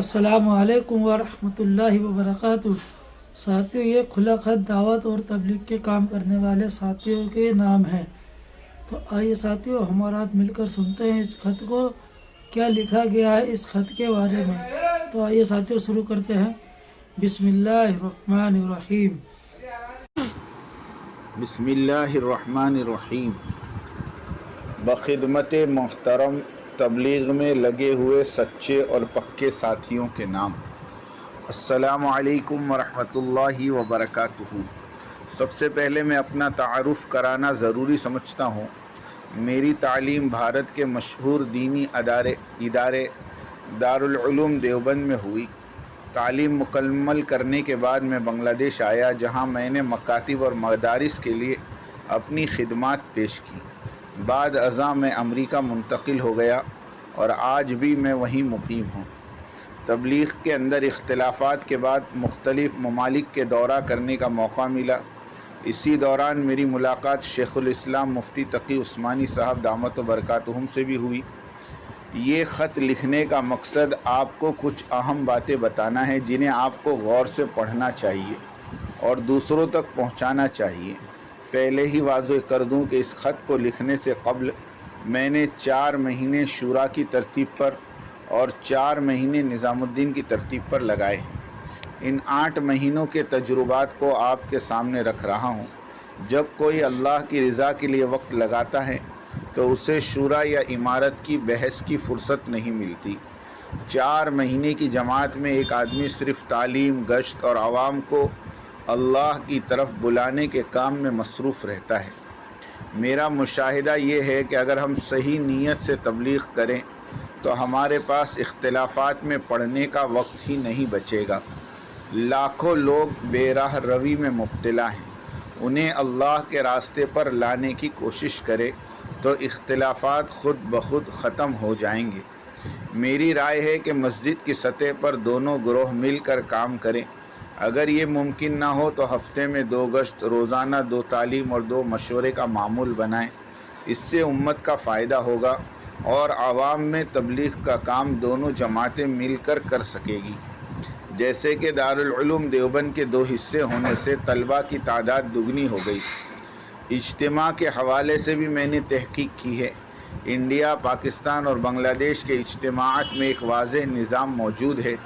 अस्सलामु अलैकुम वरहमतुल्लाहि वबरकातुह। साथियों, ये खुला खत दावत और तबलीग के काम करने वाले साथियों के नाम है। तो आइए साथियों, हमारा आप मिलकर सुनते हैं इस खत को, क्या लिखा गया है इस खत के बारे में। तो आइए साथियों, शुरू करते हैं। बिस्मिल्लाहिर्रहमानिर्रहीम। बिस्मिल्लाहिर्रहमानिर्रहीम। बखिदमत मोहतरम तबलीग में लगे हुए सच्चे और पक्के साथियों के नाम। अस्सलामु अलैकुम वरहमतुल्लाहि वबरकातुहू। सबसे पहले मैं अपना तारुफ़ कराना ज़रूरी समझता हूँ। मेरी तालीम भारत के मशहूर दीनी इदारे दारुल उलूम देवबंद में हुई। तालीम मुकम्मल करने के बाद मैं बांग्लादेश आया, जहाँ मैंने मकातिब और मदारिस के लिए अपनी खिदमात पेश की। बाद अज़ा मैं अमरीका मुंतकिल हो गया और आज भी मैं वहीं मुकीम हूँ। तबलीग के अंदर इख्तिलाफ़ात के बाद मुख्तलिफ़ ममालिक के दौरा करने का मौका मिला। इसी दौरान मेरी मुलाकात शेखुल इस्लाम मुफ्ती तकी उस्मानी साहब दामत व बरकातुहुम से भी हुई। ये ख़त लिखने का मकसद आपको कुछ अहम बातें बताना है, जिन्हें आपको गौर से पढ़ना चाहिए और दूसरों तक पहुंचाना चाहिए। पहले ही वाज़ेह कर दूं कि इस ख़त को लिखने से क़ब्ल मैंने 4 महीने शूरा की तरतीब पर और 4 महीने निज़ामुद्दीन की तरतीब पर लगाए हैं। इन 8 महीनों के तजुर्बात को आपके सामने रख रहा हूँ। जब कोई अल्लाह की रज़ा के लिए वक्त लगाता है तो उसे शूरा या इमारत की बहस की फ़ुर्सत नहीं मिलती। 4 महीने की जमात में एक आदमी सिर्फ़ तालीम, गश्त और आवाम को अल्लाह की तरफ बुलाने के काम में मसरूफ़ रहता है। मेरा मुशाहिदा ये है कि अगर हम सही नीयत से तबलीग करें तो हमारे पास इख्तिलाफ़ात में पढ़ने का वक्त ही नहीं बचेगा। लाखों लोग बेराह रवी में मुब्तला हैं। उन्हें अल्लाह के रास्ते पर लाने की कोशिश करें तो इख्तिलाफ़ात ख़ुद ब खुद ख़त्म हो जाएंगे। मेरी राय है कि मस्जिद की सतह पर दोनों ग्रोह मिलकर काम करें। अगर ये मुमकिन ना हो तो हफ्ते में 2 गश्त, रोज़ाना 2 तालीम और 2 मशवरे का मामूल बनाएं। इससे उम्मत का फ़ायदा होगा और आवाम में तबलीग का काम दोनों जमातें मिलकर कर सकेगी। जैसे कि दारुल उलूम देवबंद के 2 हिस्से होने से तलबा की तादाद दुगनी हो गई। इज्तिमा के हवाले से भी मैंने तहकीक की है। इंडिया, पाकिस्तान और बांग्लादेश के इज्तिमाअत में एक वाज़ेह निज़ाम मौजूद है।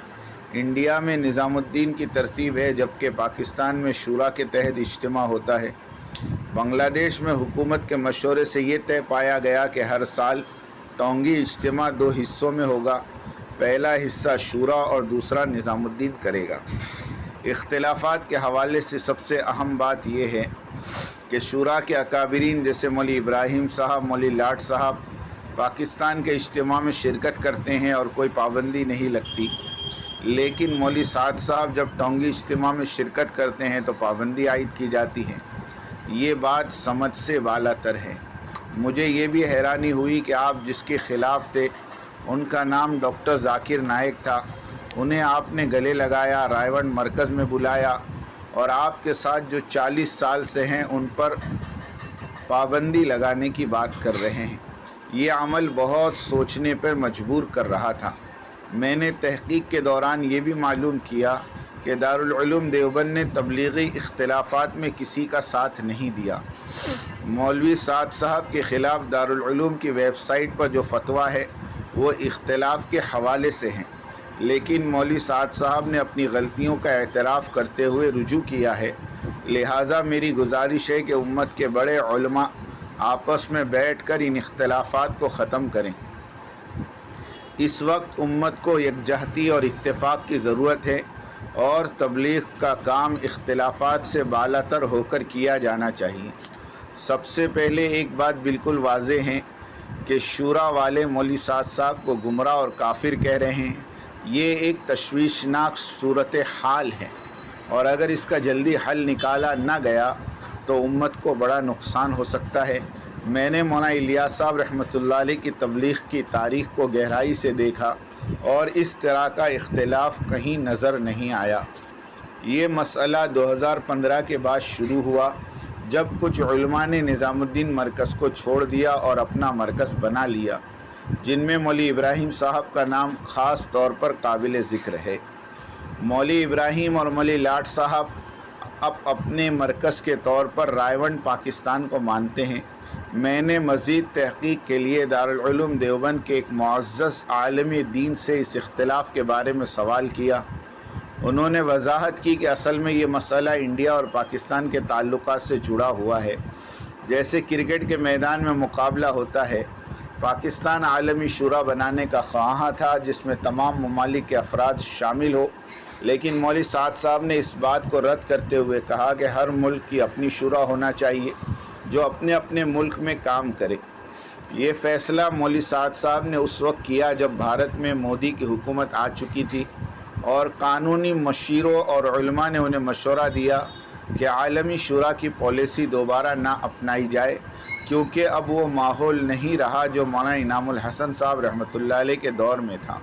इंडिया में निज़ामुद्दीन की तरतीब है, जबकि पाकिस्तान में शूरा के तहत इज्तिमा होता है। बांग्लादेश में हुकूमत के मशवरे से ये तय पाया गया कि हर साल टोंगी इज्तिमा 2 हिस्सों में होगा। पहला हिस्सा शूरा और दूसरा निज़ामुद्दीन करेगा। इख्तिलाफ़ात के हवाले से सबसे अहम बात यह है कि शूरा के अकाबिरीन जैसे मौली इब्राहिम साहब, मौली लाट साहब पाकिस्तान के इज्तिमा में शिरकत करते हैं और कोई पाबंदी नहीं लगती, लेकिन मौली साद साहब जब टोंगी इज्तिमा में शिरकत करते हैं तो पाबंदी आयद की जाती है। ये बात समझ से बालातर है। मुझे ये भी हैरानी हुई कि आप जिसके ख़िलाफ़ थे उनका नाम डॉक्टर ज़ाकिर नायक था। उन्हें आपने गले लगाया, रायवंड मरकज़ में बुलाया और आपके साथ जो 40 साल से हैं उन पर पाबंदी लगाने की बात कर रहे हैं। ये अमल बहुत सोचने पर मजबूर कर रहा था। मैंने तहकीक के दौरान ये भी मालूम किया कि दारुल उलूम देवबंद ने तबलीगी इख्तिलाफ़ात में किसी का साथ नहीं दिया। मौलवी साद साहब के ख़िलाफ़ दारुल उलूम की वेबसाइट पर जो फतवा है वो इख्तिलाफ़ के हवाले से हैं, लेकिन मौलवी साद साहब ने अपनी गलतियों का एतराफ़ करते हुए रुजू किया है। लिहाजा मेरी गुजारिश है कि उम्मत के बड़े उलमा आपस में बैठ कर इन इख्तिलाफ़ात को ख़त्म करें। इस वक्त उम्मत को यकजहती और इत्तेफाक की ज़रूरत है और तबलीग का काम इख्तिलाफ़ात से बालातर होकर किया जाना चाहिए। सबसे पहले एक बात बिल्कुल वाज़ेह है कि शूरा वाले मौलवी साद साहब को गुमराह और काफिर कह रहे हैं। ये एक तशवीशनाक सूरत हाल है और अगर इसका जल्दी हल निकाला ना गया तो उम्मत को बड़ा नुकसान हो सकता है। मैंने मौलाना इलियास साहब रहमतुल्लाह अलैह की तबलीग की तारीख़ को गहराई से देखा और इस तरह का इख्तिलाफ़ कहीं नज़र नहीं आया। ये मसला 2015 के बाद शुरू हुआ, जब कुछ उलमा ने निज़ामुद्दीन मरकज़ को छोड़ दिया और अपना मरकज़ बना लिया। جن میں مولوی ابراہیم صاحب کا نام خاص طور پر قابل ذکر ہے۔ مولوی ابراہیم اور مولوی لاٹ صاحب اب اپنے مرکز کے طور پر رائے گنج پاکستان کو مانتے ہیں۔ میں نے مزید تحقیق کے لیے دارالعلوم دیوبند کے ایک معزز عالم دین سے اس اختلاف کے بارے میں سوال کیا۔ انہوں نے وضاحت کی کہ اصل میں یہ مسئلہ انڈیا اور پاکستان کے تعلقات سے جڑا ہوا ہے۔ جیسے کرکٹ کے میدان میں مقابلہ ہوتا ہے، پاکستان عالمی شورا بنانے کا خواہاں تھا جس میں تمام ممالک کے افراد شامل ہو، لیکن مولوی سعد صاحب نے اس بات کو رد کرتے ہوئے کہا کہ ہر ملک کی اپنی شورا ہونا چاہیے جو اپنے اپنے ملک میں کام کرے۔ یہ فیصلہ مولوی سعد صاحب نے اس وقت کیا جب بھارت میں مودی کی حکومت آ چکی تھی اور قانونی مشیروں اور علماء نے انہیں مشورہ دیا کہ عالمی شورا کی پالیسی دوبارہ نہ اپنائی جائے، کیونکہ اب وہ ماحول نہیں رہا جو مولانا انعام الحسن صاحب رحمۃ اللہ علیہ کے دور میں تھا۔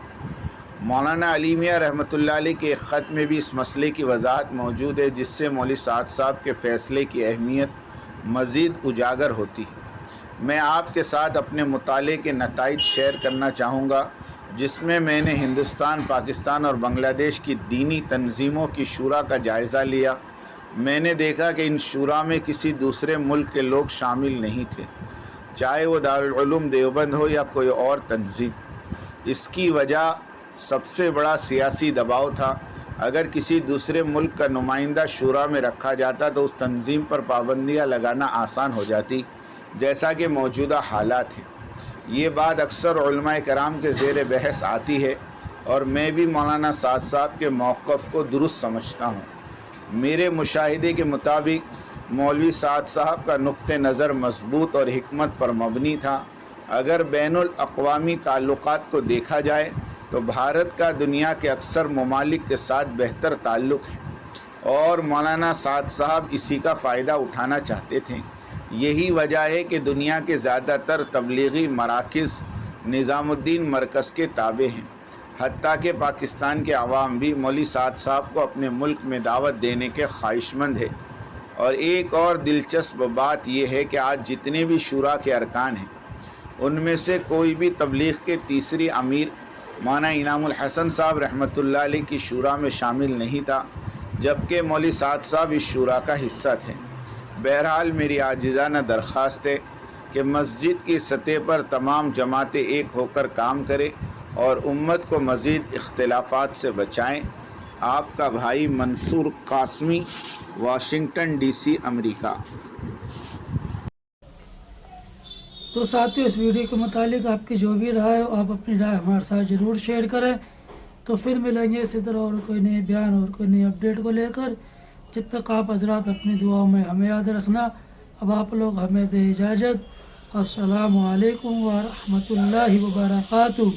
مولانا علی میاں رحمۃ اللہ علیہ کے ایک خط میں بھی اس مسئلے کی وضاحت موجود ہے، جس سے مولوی سعد صاحب کے فیصلے کی اہمیت مزید اجاگر ہوتی ہے۔ میں آپ کے ساتھ اپنے مطالعے کے نتائج شیئر کرنا چاہوں گا، جس میں نے ہندوستان، پاکستان اور بنگلہ دیش کی دینی تنظیموں کی شورا کا جائزہ لیا۔ میں نے دیکھا کہ ان شورا میں کسی دوسرے ملک کے لوگ شامل نہیں تھے، چاہے وہ دارالعلوم دیوبند ہو یا کوئی اور تنظیم۔ اس کی وجہ سب سے بڑا سیاسی دباؤ تھا۔ اگر کسی دوسرے ملک کا نمائندہ شورا میں رکھا جاتا تو اس تنظیم پر پابندیاں لگانا آسان ہو جاتی، جیسا کہ موجودہ حالات ہیں۔ یہ بات اکثر علماء کرام کے زیر بحث آتی ہے اور میں بھی مولانا سعد صاحب کے موقف کو درست سمجھتا ہوں۔ میرے مشاہدے کے مطابق مولوی سعد صاحب کا نقطہ نظر مضبوط اور حکمت پر مبنی تھا۔ اگر بین الاقوامی تعلقات کو دیکھا جائے تو بھارت کا دنیا کے اکثر ممالک کے ساتھ بہتر تعلق ہے اور مولانا سعد صاحب اسی کا فائدہ اٹھانا چاہتے تھے۔ یہی وجہ ہے کہ دنیا کے زیادہ تر تبلیغی مراکز نظام الدین مرکز کے تابع ہیں، حتیٰ کہ پاکستان کے عوام بھی مولوی سعد صاحب کو اپنے ملک میں دعوت دینے کے خواہشمند ہے۔ اور ایک اور دلچسپ بات یہ ہے کہ آج جتنے بھی شورا کے ارکان ہیں، ان میں سے کوئی بھی تبلیغ کے تیسری امیر مولانا انعام الحسن صاحب رحمۃ اللہ علیہ کی شورا میں شامل نہیں تھا، جبکہ مولوی سعد صاحب اس شورا کا حصہ تھے۔ بہرحال میری عاجزانہ درخواست ہے کہ مسجد کی سطح پر تمام جماعتیں ایک ہو کر کام کریں اور امت کو مزید اختلافات سے بچائیں۔ آپ کا بھائی منصور قاسمی، واشنگٹن ڈی سی، امریکہ۔ تو ساتھیو، اس ویڈیو کے متعلق آپ کی جو بھی رائے ہو، آپ اپنی رائے ہمارے ساتھ ضرور شیئر کریں۔ تو پھر ملیں گے اسی طرح اور کوئی نئے بیان اور کوئی نئی اپڈیٹ کو لے کر۔ جب تک آپ حضرات اپنی دعاؤں میں ہمیں یاد رکھنا۔ اب آپ لوگ ہمیں دیں اجازت۔ السلام علیکم ورحمۃ اللہ وبرکاتہ۔